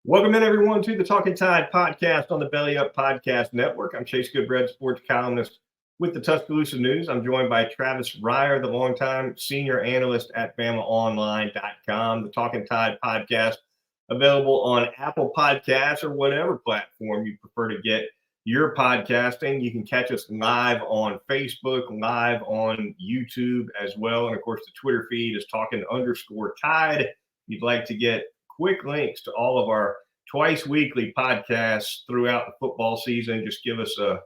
Welcome in, everyone, to the Talkin Tide podcast on the Belly Up Podcast Network. I'm Chase Goodbread, sports columnist with the Tuscaloosa News. I'm joined by Travis Reier, the longtime senior analyst at BamaOnline.com. The Talkin Tide podcast available on Apple Podcasts or whatever platform you prefer to get your podcasting. You can catch us live on Facebook, live on YouTube as well. And of course, the Twitter feed is Talkin_Tide. If you'd like to get quick links to all of our twice weekly podcasts throughout the football season, just give us a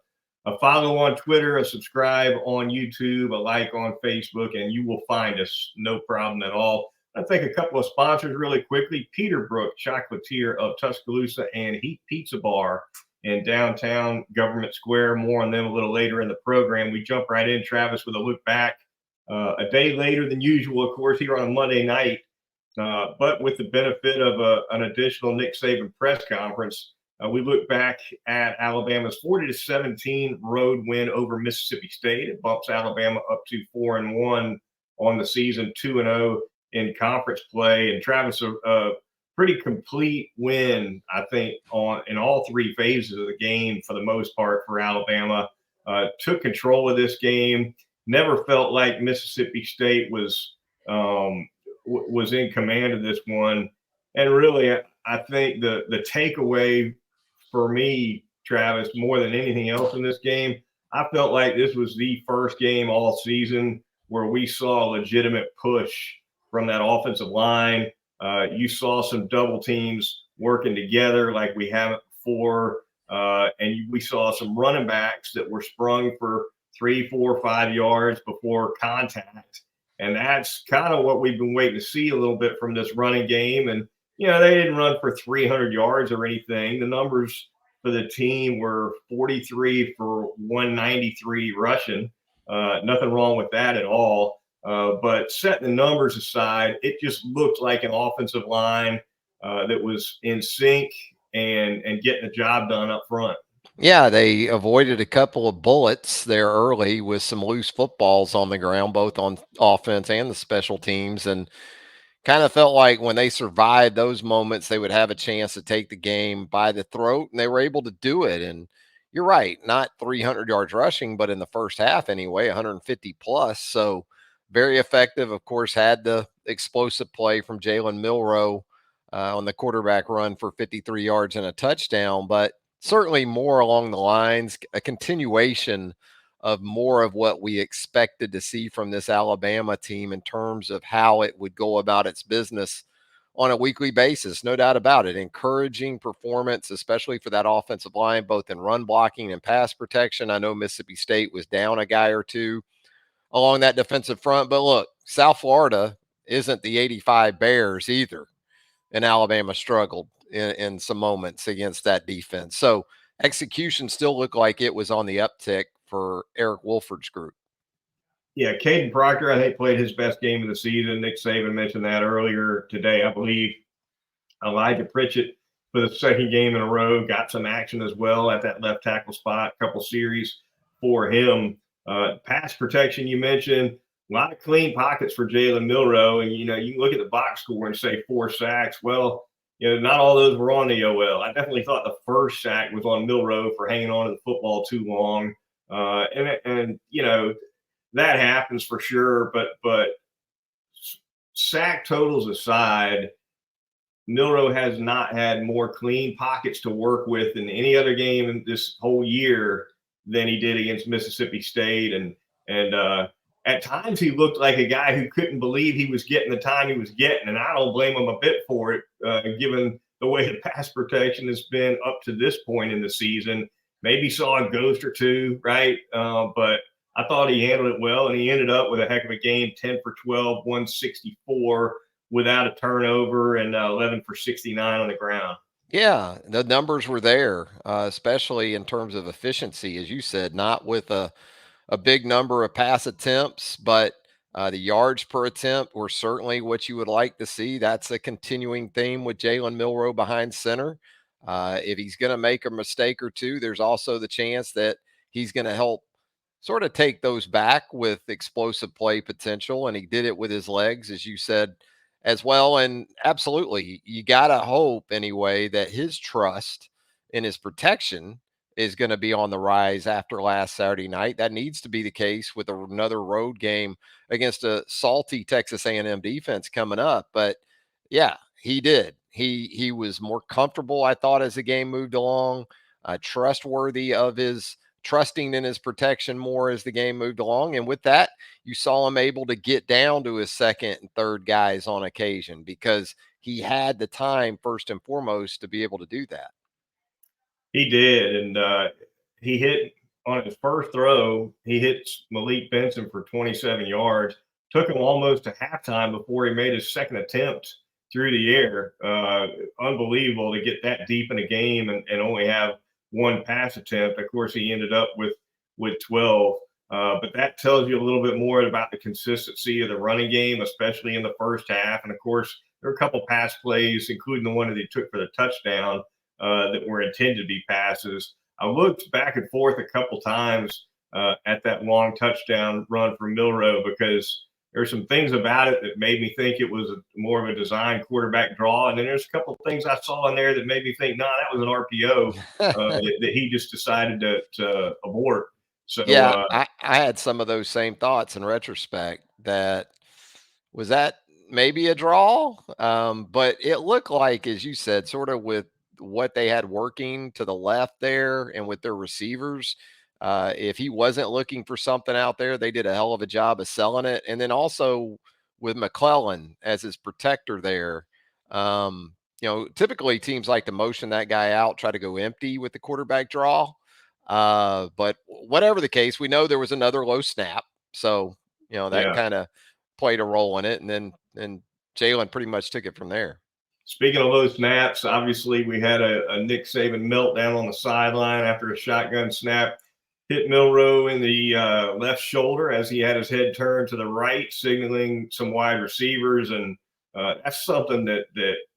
follow on Twitter, a subscribe on YouTube, a like on Facebook, and you will find us. No problem at all. I think a couple of sponsors really quickly. Peterbrook Chocolatier of Tuscaloosa and Heat Pizza Bar in downtown Government Square. More on them a little later in the program. We jump right in, Travis, with a look back a day later than usual, of course, here on a Monday night. But with the benefit of an additional Nick Saban press conference, we look back at Alabama's 40-17 road win over Mississippi State. It bumps Alabama up to 4-1 on the season, 2-0 in conference play. And Travis, a pretty complete win, I think, in all three phases of the game for the most part for Alabama. Took control of this game. Never felt like Mississippi State was in command of this one. And really, I think the takeaway for me, Travis, more than anything else in this game, I felt like this was the first game all season where we saw a legitimate push from that offensive line. You saw some double teams working together like we haven't before. And we saw some running backs that were sprung for 3, 4, 5 yards before contact. And that's kind of what we've been waiting to see a little bit from this running game. And, they didn't run for 300 yards or anything. The numbers for the team were 43 for 193 rushing. Nothing wrong with that at all. But setting the numbers aside, it just looked like an offensive line that was in sync and getting the job done up front. Yeah, they avoided a couple of bullets there early with some loose footballs on the ground, both on offense and the special teams. And kind of felt like when they survived those moments, they would have a chance to take the game by the throat, and they were able to do it. And you're right, not 300 yards rushing, but in the first half anyway, 150 plus. So very effective. Of course, had the explosive play from Jalen Milroe on the quarterback run for 53 yards and a touchdown, but certainly more along the lines, a continuation of more of what we expected to see from this Alabama team in terms of how it would go about its business on a weekly basis. No doubt about it. Encouraging performance, especially for that offensive line, both in run blocking and pass protection. I know Mississippi State was down a guy or two along that defensive front, but look, South Florida isn't the 85 Bears either, and Alabama struggled in some moments against that defense. So execution still looked like it was on the uptick for Eric Wolford's group. Yeah, Caden Proctor, I think, played his best game of the season. Nick Saban mentioned that earlier today, I believe. Elijah Pritchett, for the second game in a row, got some action as well at that left tackle spot, a couple series for him. Pass protection, you mentioned, a lot of clean pockets for Jalen Milroe. And, you can look at the box score and say 4 sacks. Well, not all those were on the OL. I definitely thought the first sack was on Milroe for hanging on to the football too long. That happens for sure. But sack totals aside, Milroe has not had more clean pockets to work with in any other game in this whole year than he did against Mississippi State. And at times he looked like a guy who couldn't believe he was getting the time he was getting. And I don't blame him a bit for it, given the way the pass protection has been up to this point in the season. Maybe saw a ghost or two, right? But I thought he handled it well, and he ended up with a heck of a game, 10 for 12, 164 without a turnover, and 11 for 69 on the ground. Yeah, the numbers were there, especially in terms of efficiency, as you said, not with a big number of pass attempts, but the yards per attempt were certainly what you would like to see. That's a continuing theme with Jalen Milroe behind center. If he's going to make a mistake or two, there's also the chance that he's going to help sort of take those back with explosive play potential. And he did it with his legs, as you said, as well. And absolutely, you got to hope anyway that his trust in his protection is going to be on the rise after last Saturday night. That needs to be the case with another road game against a salty Texas A&M defense coming up. But yeah, he did. He was more comfortable, I thought, as the game moved along, trustworthy of his trusting in his protection more as the game moved along. And with that, you saw him able to get down to his second and third guys on occasion because he had the time first and foremost to be able to do that. He did, and he hit on his first throw. He hits Malik Benson for 27 yards. Took him almost to halftime before he made his second attempt through the air. Unbelievable to get that deep in a game and only have one pass attempt. Of course, he ended up with 12. But that tells you a little bit more about the consistency of the running game, especially in the first half. And of course, there were a couple pass plays, including the one that he took for the touchdown, that were intended to be passes. I looked back and forth a couple times at that long touchdown run for Milroe because there's some things about it that made me think it was more of a design quarterback draw. And then there's a couple of things I saw in there that made me think, nah, that was an RPO that he just decided to abort. So, Yeah, I had some of those same thoughts in retrospect. That maybe a draw, but it looked like, as you said, sort of with what they had working to the left there and with their receivers. If he wasn't looking for something out there, they did a hell of a job of selling it. And then also with McClellan as his protector there, typically teams like to motion that guy out, try to go empty with the quarterback draw. But whatever the case, we know there was another low snap. So, that yeah. kind of played a role in it. And then Jalen pretty much took it from there. Speaking of low snaps, obviously we had a Nick Saban meltdown on the sideline after a shotgun snap hit Milroe in the left shoulder as he had his head turned to the right, signaling some wide receivers, and that's something that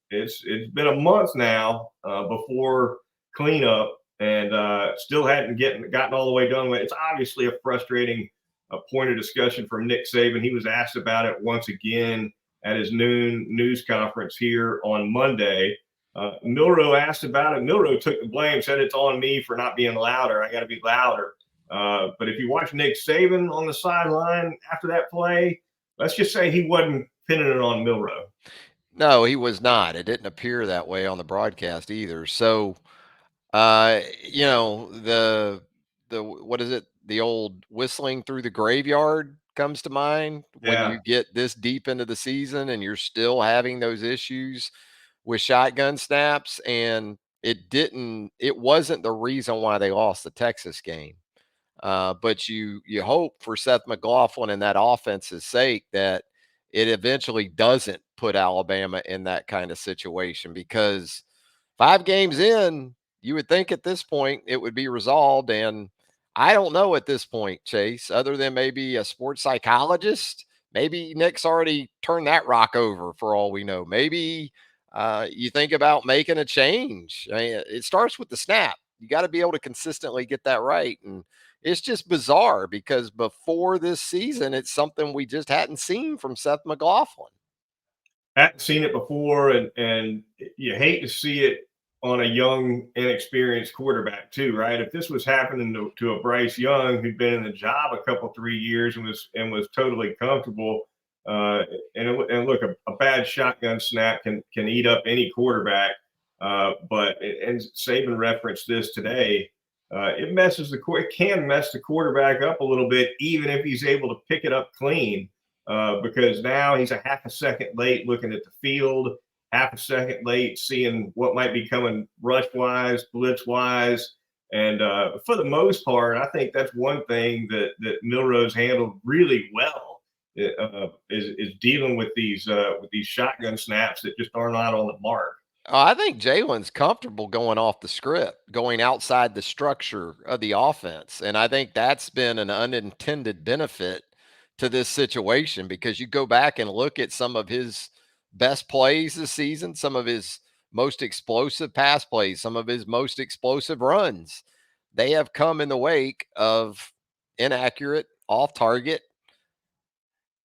it's been a month now before cleanup, and still hadn't gotten all the way done with. It's obviously a frustrating point of discussion for Nick Saban. He was asked about it once again at his noon news conference here on Monday. Milroe asked about it. Milroe took the blame, said it's on me for not being louder. I got to be louder. But if you watch Nick Saban on the sideline after that play, let's just say he wasn't pinning it on Milroe. No, he was not. It didn't appear that way on the broadcast either. So, the what is it? The old whistling through the graveyard comes to mind when Yeah. you get this deep into the season and you're still having those issues with shotgun snaps. And it wasn't the reason why they lost the Texas game. But you hope for Seth McLaughlin and that offense's sake that it eventually doesn't put Alabama in that kind of situation, because 5 games in, you would think at this point it would be resolved. And I don't know at this point, Chase, other than maybe a sports psychologist. Maybe Nick's already turned that rock over for all we know. Maybe you think about making a change. I mean, it starts with the snap. You got to be able to consistently get that right. And it's just bizarre because before this season, it's something we just hadn't seen from Seth McLaughlin. Hadn't seen it before, and you hate to see it on a young, inexperienced quarterback too, right? If this was happening to a Bryce Young who'd been in the job a couple 3 years and was totally comfortable, and look, a bad shotgun snap can eat up any quarterback. But and Saban referenced this today. It can mess the quarterback up a little bit, even if he's able to pick it up clean. Because now he's a half a second late looking at the field, half a second late seeing what might be coming rush wise, blitz wise. And for the most part, I think that's one thing that Milroe's handled really well, is dealing with these shotgun snaps that just are not on the mark. I think Jalen's comfortable going off the script, going outside the structure of the offense. And I think that's been an unintended benefit to this situation, because you go back and look at some of his best plays this season, some of his most explosive pass plays, some of his most explosive runs. They have come in the wake of inaccurate, off target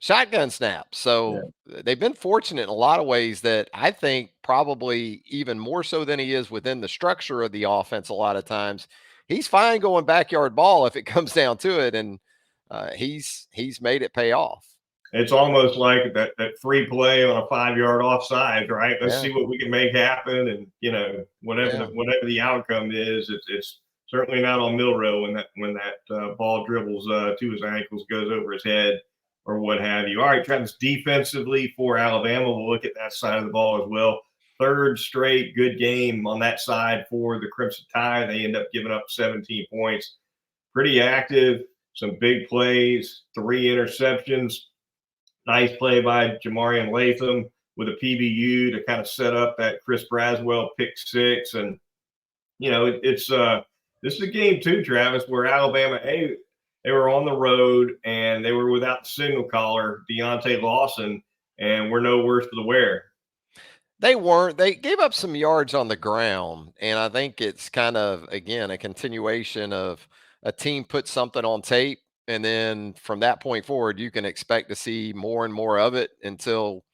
Shotgun snaps. Yeah. So they've been fortunate in a lot of ways that I think probably even more so than he is within the structure of the offense. A lot of times he's fine going backyard ball if it comes down to it, and he's made it pay off. It's almost like that free play on a 5-yard offside, right? Let's Yeah, see what we can make happen, and yeah. whatever the outcome is, it's certainly not on Milrow when that ball dribbles to his ankles, goes over his head, or what have you. All right, Travis, defensively for Alabama, we'll look at that side of the ball as well. Third straight good game on that side for the Crimson Tide. They end up giving up 17 points. Pretty active, some big plays, 3 interceptions. Nice play by Jamarian Latham with a PBU to kind of set up that Chris Braswell pick six. And, it's this is a game too, Travis, where Alabama, they were on the road and they were without the signal caller, Deontay Lawson, and we're no worse for the wear. They weren't. They gave up some yards on the ground, and I think it's kind of again a continuation of a team put something on tape, and then from that point forward, you can expect to see more and more of it until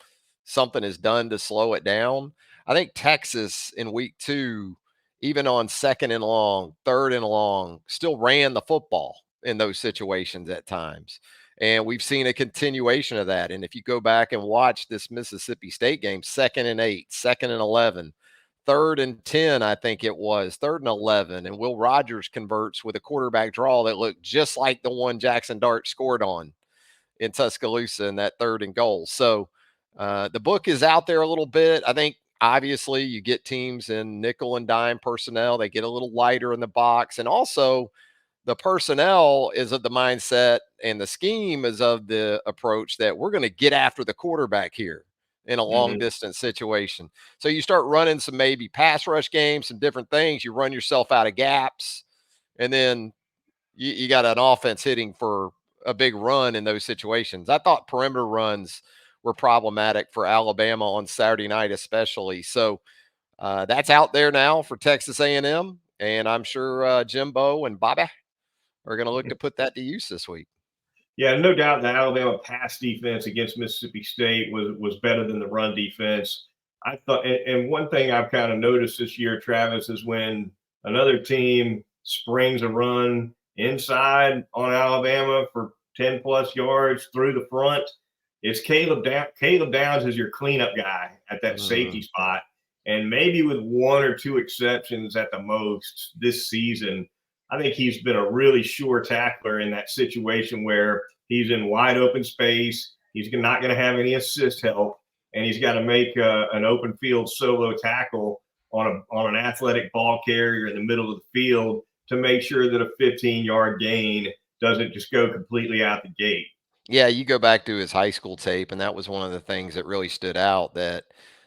something is done to slow it down. I think Texas in week 2, even on second and long, third and long, still ran the football in those situations at times. And we've seen a continuation of that. And if you go back and watch this Mississippi State game, 2nd and 8, 2nd and 11, 3rd and 10, I think it was, 3rd and 11. And Will Rogers converts with a quarterback draw that looked just like the one Jackson Dart scored on in Tuscaloosa in that 3rd and goal. So the book is out there a little bit. I think obviously you get teams in nickel and dime personnel, they get a little lighter in the box. And also, the personnel is of the mindset and the scheme is of the approach that we're going to get after the quarterback here in a long Mm-hmm. distance situation. So you start running some maybe pass rush games, some different things. You run yourself out of gaps, and then you got an offense hitting for a big run in those situations. I thought perimeter runs were problematic for Alabama on Saturday night, especially. So that's out there now for Texas A&M, and I'm sure Jimbo and Bobby are going to look to put that to use this week. Yeah, no doubt the Alabama pass defense against Mississippi State was better than the run defense. I thought, and one thing I've kind of noticed this year, Travis, is when another team springs a run inside on Alabama for 10 plus yards through the front, it's Caleb Downs is your cleanup guy at that safety Mm. spot. And maybe with 1 or 2 exceptions at the most this season, I think he's been a really sure tackler in that situation where he's in wide open space. He's not going to have any assist help, and he's got to make an open field solo tackle on an athletic ball carrier in the middle of the field to make sure that a 15-yard gain doesn't just go completely out the gate. Yeah, you go back to his high school tape, and that was one of the things that really stood out that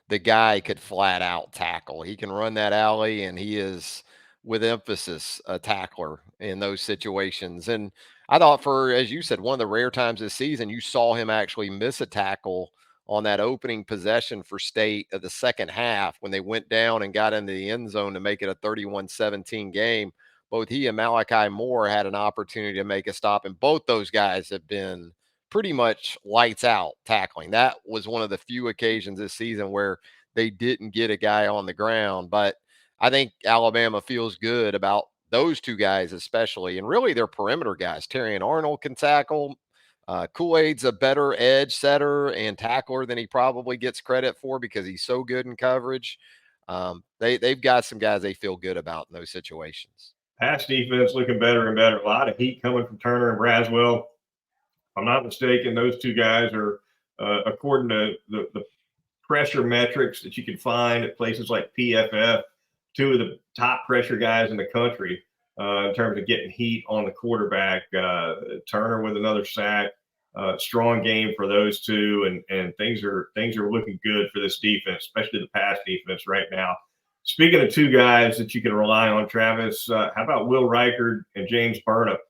the guy could flat out tackle. He can run that alley, and he is, with emphasis, a tackler in those situations. And I thought, for, as you said, one of the rare times this season, you saw him actually miss a tackle on that opening possession for State of the second half when they went down and got into the end zone to make it a 31-17 game. Both he and Malachi Moore had an opportunity to make a stop, and both those guys have been pretty much lights out tackling. That was one of the few occasions this season where they didn't get a guy on the ground. But I think Alabama feels good about those 2 guys, especially, and really their perimeter guys. Terrion Arnold can tackle. Kool-Aid's a better edge setter and tackler than he probably gets credit for because he's so good in coverage. They've got some guys they feel good about in those situations. Pass defense looking better and better. A lot of heat coming from Turner and Braswell. If I'm not mistaken, those 2 guys are, according to the pressure metrics that you can find at places like PFF, 2 of the top pressure guys in the country in terms of getting heat on the quarterback. Turner with another sack, strong game for those 2, and things are looking good for this defense, especially the pass defense right now. Speaking of 2 guys that you can rely on, Travis, how about Will Reichard and James Burnip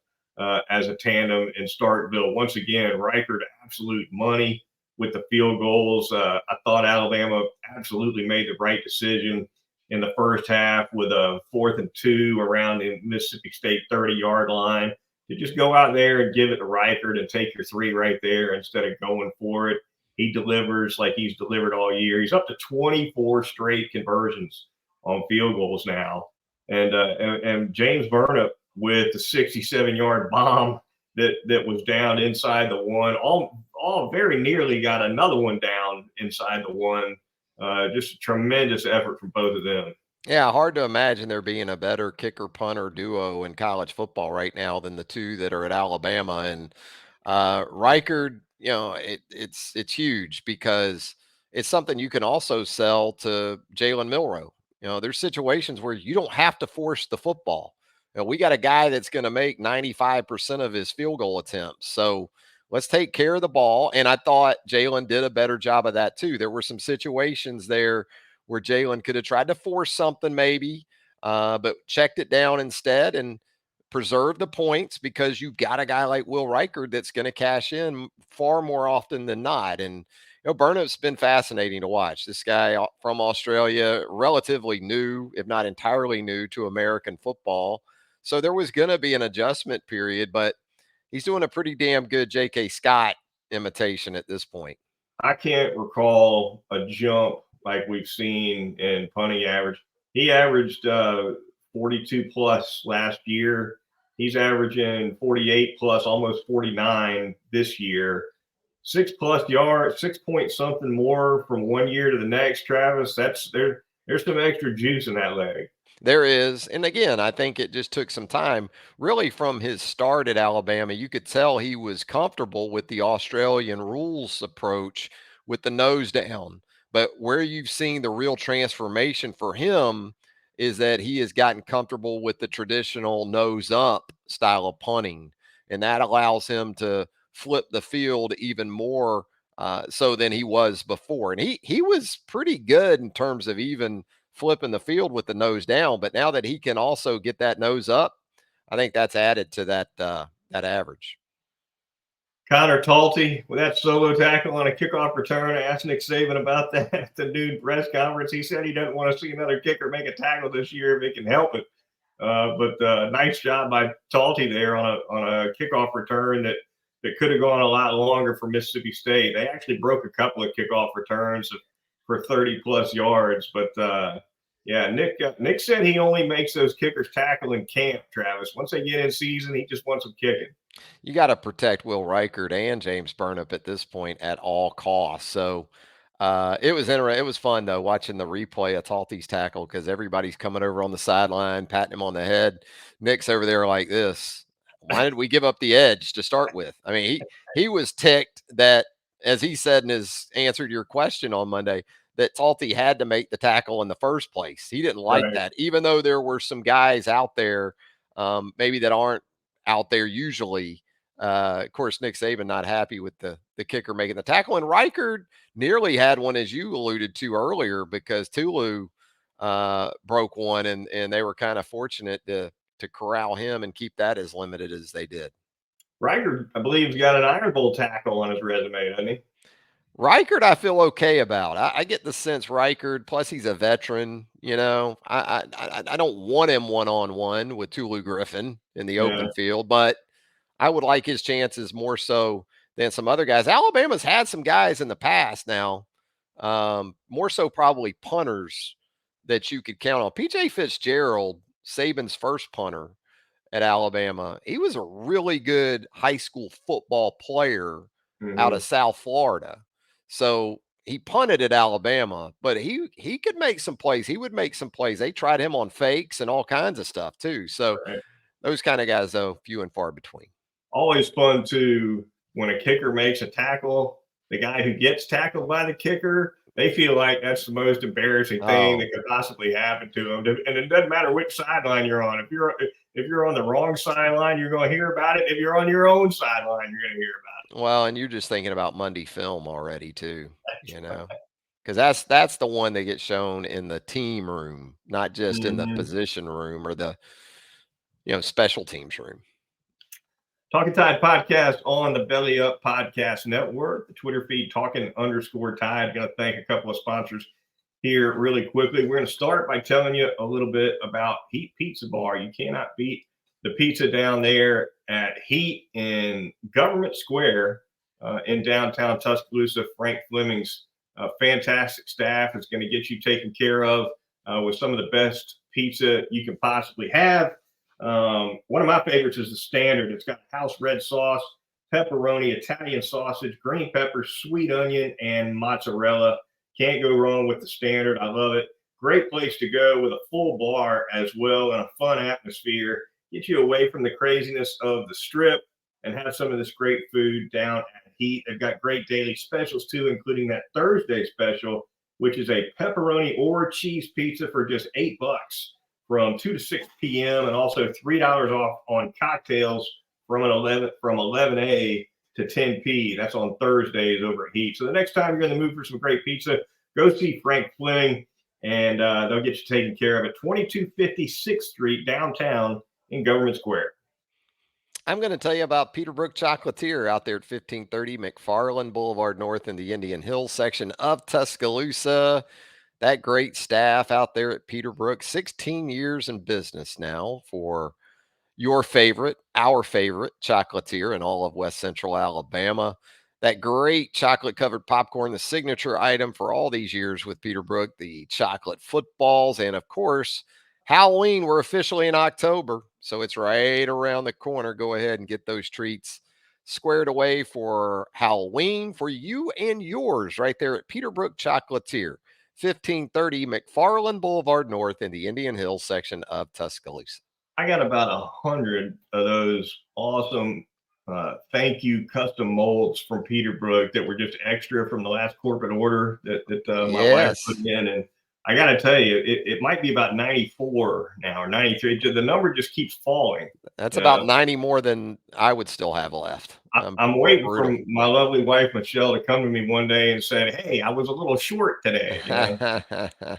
as a tandem in Starkville? Once again, Reichard absolute money with the field goals. I thought Alabama absolutely made the right decision in the first half with a 4th and 2 around the Mississippi State 30-yard line. to just go out there and give it to Reichard and take your three right there instead of going for it. He delivers like he's delivered all year. He's up to 24 straight conversions on field goals now. And James Burnip with the 67-yard bomb that was down inside the one, all very nearly got another one down inside the one. Just a tremendous effort from both of them. Yeah, hard to imagine there being a better kicker punter duo in college football right now than the two that are at Alabama. And Reichard, it's huge because it's something you can also sell to Jalen Milroe. There's situations where you don't have to force the football. We got a guy that's going to make 95% of his field goal attempts. So let's take care of the ball. And I thought Jalen did a better job of that too. There were some situations there where Jalen could have tried to force something maybe, but checked it down instead and preserve the points because you've got a guy like Will Reichard that's going to cash in far more often than not. And Burnip's been fascinating to watch. This guy from Australia, relatively new, if not entirely new to American football. So there was going to be an adjustment period, but he's doing a pretty damn good J.K. Scott imitation at this point. I can't recall a jump like we've seen in punting average. He averaged 42 plus last year. He's averaging 48 plus, almost 49 this year. 6+ yards, 6 point something more from one year to the next, Travis. There's some extra juice in that leg. There is. And again, I think it just took some time. Really, from his start at Alabama, you could tell he was comfortable with the Australian rules approach with the nose down. But where you've seen the real transformation for him is that he has gotten comfortable with the traditional nose up style of punting. And that allows him to flip the field even more so than he was before. And he was pretty good in terms of even flipping the field with the nose down, but now that he can also get that nose up, I think that's added to that average. Connor Talty with that solo tackle on a kickoff return. I asked Nick Saban about that at the noon press conference. He said he doesn't want to see another kicker make a tackle this year if he can help it. But nice job by Talty there on a kickoff return that could have gone a lot longer for Mississippi State. They actually broke a couple of kickoff returns for 30+ yards, but yeah, Nick said he only makes those kickers tackle in camp, Travis. Once they get in season, he just wants them kicking. You got to protect Will Reichard and James Burnip at this point at all costs. So it was interesting. It was fun though watching the replay of Talty's tackle because everybody's coming over on the sideline, patting him on the head. Nick's over there like this. Why did we give up the edge to start with? I mean, he was ticked that, as he said in his answer to your question on Monday, that Talty had to make the tackle in the first place. He didn't like that, even though there were some guys out there maybe that aren't out there usually. Of course, Nick Saban not happy with the kicker making the tackle, and Reichard nearly had one, as you alluded to earlier, because Tulu broke one, and they were kind of fortunate to corral him and keep that as limited as they did. Reichard, I believe, has got an Iron Bowl tackle on his resume, doesn't he? Reichard, I feel okay about. I get the sense Reichard, plus he's a veteran. I don't want him one-on-one with Tulu Griffin in the open field, but I would like his chances more so than some other guys. Alabama's had some guys in the past now, more so probably punters that you could count on. PJ Fitzgerald, Saban's first punter at Alabama, he was a really good high school football player out of South Florida. So he punted at Alabama, but he could make some plays. He would make some plays. They tried him on fakes and all kinds of stuff too. So those kind of guys, though, few and far between. Always fun too when a kicker makes a tackle. The guy who gets tackled by the kicker, they feel like that's the most embarrassing thing that could possibly happen to them. And it doesn't matter which sideline you're on. If you're on the wrong sideline, you're going to hear about it. If you're on your own sideline, you're going to hear about it. Well, and you're just thinking about Monday film already too, because that's the one that gets shown in the team room, not just in the position room or the special teams room. Talkin Tide podcast on the Belly Up Podcast Network, the Twitter feed Talkin_Tide. Going to thank a couple of sponsors here really quickly. We're going to start by telling you a little bit about Heat Pizza Bar. You cannot beat the pizza down there at Heat in Government Square in downtown Tuscaloosa. Frank Fleming's fantastic staff is going to get you taken care of with some of the best pizza you can possibly have. One of my favorites is the standard. It's got house red sauce, pepperoni, Italian sausage, green peppers, sweet onion, and mozzarella. Can't go wrong with the standard. I love it. Great place to go with a full bar as well and a fun atmosphere. Get you away from the craziness of the strip and have some of this great food down at Heat. They've got great daily specials too, including that Thursday special, which is a pepperoni or cheese pizza for just $8 from 2 to 6 p.m. and also $3 off on cocktails from 11A to 10 p. That's on Thursdays over at Heat. So the next time you're in the mood for some great pizza, go see Frank Fleming, and they'll get you taken care of at 2250 6th Street downtown in Government Square. I'm going to tell you about Peterbrook Chocolatier out there at 1530 McFarland Boulevard North in the Indian Hills section of Tuscaloosa. That great staff out there at Peterbrook, 16 years in business now for your favorite, our favorite chocolatier in all of West Central Alabama. That great chocolate covered popcorn, the signature item for all these years with Peterbrook, the chocolate footballs, and of course, Halloween. We're officially in October, so it's right around the corner. Go ahead and get those treats squared away for Halloween for you and yours right there at Peterbrook Chocolatier, 1530 McFarland Boulevard North in the Indian Hills section of Tuscaloosa. I got about 100 of those awesome thank you custom molds from Peterbrook that were just extra from the last corporate order that my wife put in. And I got to tell you, it might be about 94 now or 93. The number just keeps falling. That's about 90 more than I would still have left. I'm waiting for my lovely wife, Michelle, to come to me one day and say, hey, I was a little short today. You know?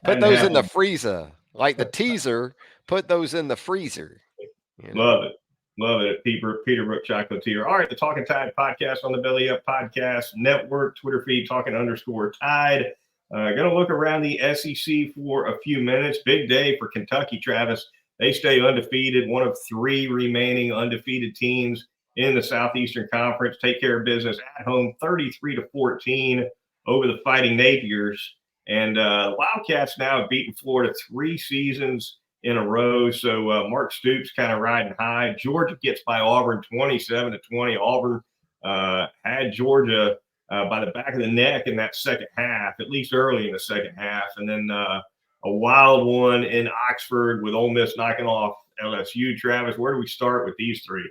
Put those in the freezer. Like the teaser, put those in the freezer. You know? Love it. Love it at Peterbrook Chocolatier. All right, the Talkin Tide podcast on the Belly Up Podcast Network, Twitter feed, Talkin_Tide. Going to look around the SEC for a few minutes. Big day for Kentucky, Travis. They stay undefeated, one of 3 remaining undefeated teams in the Southeastern Conference. Take care of business at home, 33-14 over the Fighting Napiers. And Wildcats now have beaten Florida 3 seasons in a row. So Mark Stoops kind of riding high. Georgia gets by Auburn 27-20. Auburn had Georgia by the back of the neck in that second half, at least early in the second half. And then a wild one in Oxford with Ole Miss knocking off LSU. Travis, where do we start with these 3?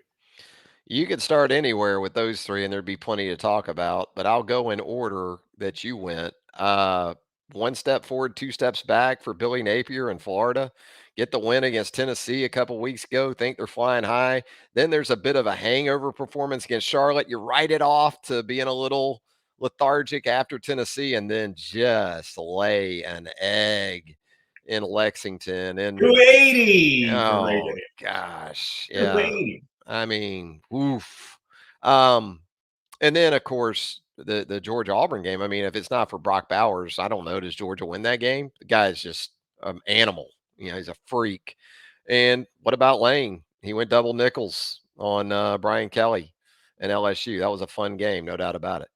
You could start anywhere with those 3, and there'd be plenty to talk about. But I'll go in order that you went. 1 step forward, 2 steps back for Billy Napier in Florida. Get the win against Tennessee a couple weeks ago. Think they're flying high. Then there's a bit of a hangover performance against Charlotte. You write it off to being a little lethargic after Tennessee, and then just lay an egg in Lexington. And 280. Oh gosh, yeah. 280. I mean, oof. And then of course the Georgia Auburn game. I mean, if it's not for Brock Bowers, I don't know. Does Georgia win that game? The guy is just an animal. You know, he's a freak. And what about Lane? He went double nickels on Brian Kelly and LSU. That was a fun game, no doubt about it.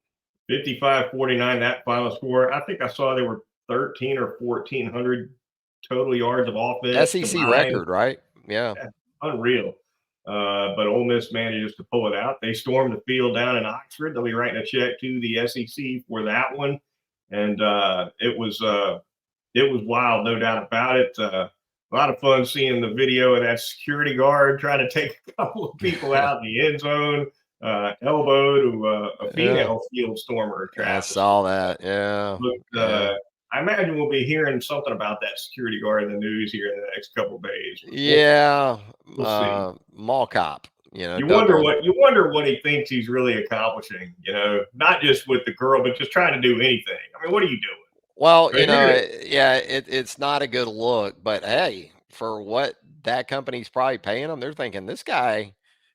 55-49, that final score. I think I saw there were 13 or 1,400 total yards of offense. SEC combined. Record, right? Yeah. Unreal. But Ole Miss manages to pull it out. They stormed the field down in Oxford. They'll be writing a check to the SEC for that one. And it was wild, no doubt about it. A lot of fun seeing the video of that security guard trying to take a couple of people out in the end zone, elbow to a female field stormer. I saw that. Yeah. But, I imagine we'll be hearing something about that security guard in the news here in the next couple of days. Yeah. We'll see. Mall cop. You know, you wonder what he thinks he's really accomplishing, you know, not just with the girl, but just trying to do anything. I mean, what are you doing? Well, you know, it's not a good look, but hey, for what that company's probably paying him, they're thinking this guy,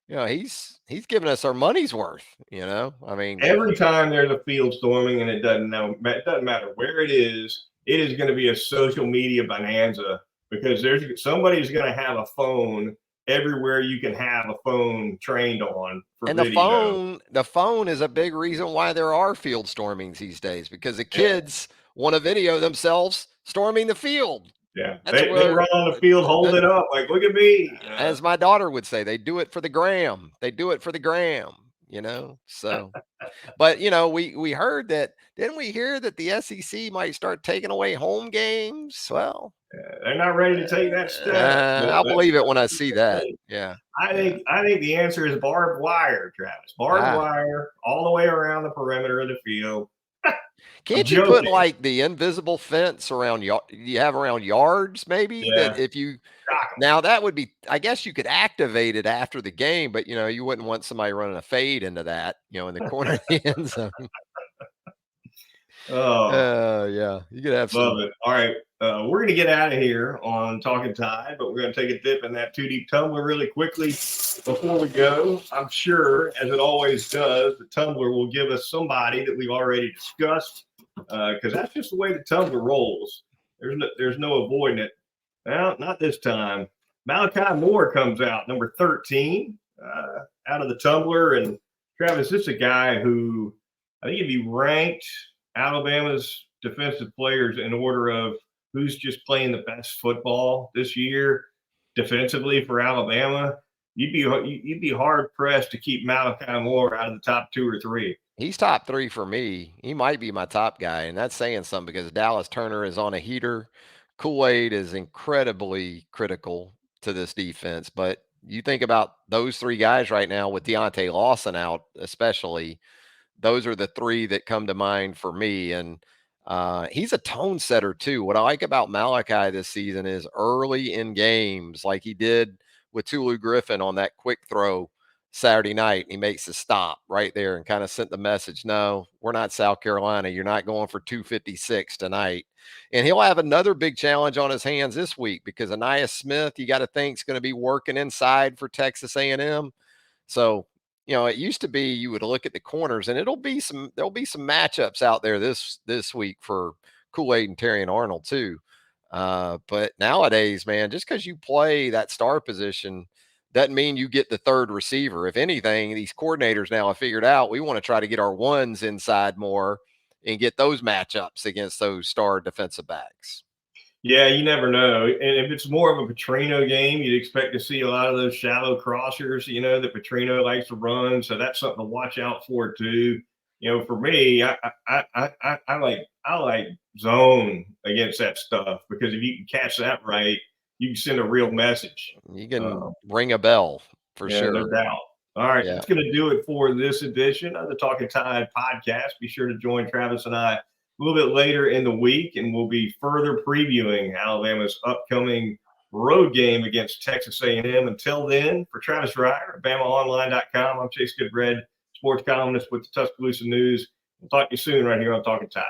you know, he's giving us our money's worth, you know. I mean, every time there's a field storming and it doesn't matter where it is going to be a social media bonanza because somebody's going to have a phone everywhere you can have a phone trained on for And video. the phone is a big reason why there are field stormings these days, because the Yeah, kids want to video themselves storming the field. yeah. That's They where run on the field, hold that, it up, like, look at me. as my daughter would say, they do it for the gram. They do it for the gram, you know. So, but we heard that. Didn't we hear that the SEC might start taking away home games? Well, They're not ready to take that step. But I'll believe it when I that's see what that. they say. Yeah, I yeah. think I think the answer is barbed wire, Travis. Barbed Ah, wire all the way around the perimeter of the field. I'm can't you put joking. like the invisible fence around you have around yards maybe, that Yeah, if you shock them. now that would be, I guess you could activate it after the game, but you wouldn't want somebody running a fade into that, in the corner of the end zone. Oh, Yeah, you could have love some. it. All right, we're gonna get out of here on Talking Tide, but we're gonna take a dip in that two deep tumbler really quickly before we go. I'm sure, as it always does, the tumbler will give us somebody that we've already discussed, because that's just the way the tumbler rolls. There's no avoiding it. Well, not this time. Malachi Moore comes out, number 13, out of the tumbler. And Travis, this is a guy who I think if you ranked Alabama's defensive players in order of who's just playing the best football this year defensively for Alabama, you'd be hard pressed to keep Malachi Moore out of the top two or three. He's top 3 for me. He might be my top guy, and that's saying something because Dallas Turner is on a heater. Kool-Aid is incredibly critical to this defense, but you think about those 3 guys right now with Deontay Lawson out, especially. Those are the 3 that come to mind for me, and he's a tone setter too. What I like about Malachi this season is early in games, like he did with Tulu Griffin on that quick throw Saturday night. He makes the stop right there and kind of sent the message, no, we're not South Carolina. You're not going for 256 tonight. And he'll have another big challenge on his hands this week because Anais Smith, you got to think, is going to be working inside for Texas A&M. So, it used to be you would look at the corners and there'll be some matchups out there this week for Kool-Aid and Terry and Arnold too. But nowadays, man, just because you play that star position doesn't mean you get the third receiver. If anything, these coordinators now have figured out we want to try to get our ones inside more and get those matchups against those star defensive backs. Yeah, you never know. And if it's more of a Petrino game, you'd expect to see a lot of those shallow crossers, that Petrino likes to run. So that's something to watch out for too. For me, I like zone against that stuff because if you can catch that right, you can send a real message. You can Um, ring a bell for yeah, no sure. doubt. All right, Yeah. that's going to do it for this edition of the Talking Tide podcast. Be sure to join Travis and I a little bit later in the week, and we'll be further previewing Alabama's upcoming road game against Texas A&M. Until then, for Travis Reier, BamaOnline.com, I'm Chase Goodbread, sports columnist with the Tuscaloosa News. We'll talk to you soon right here on Talking Tide.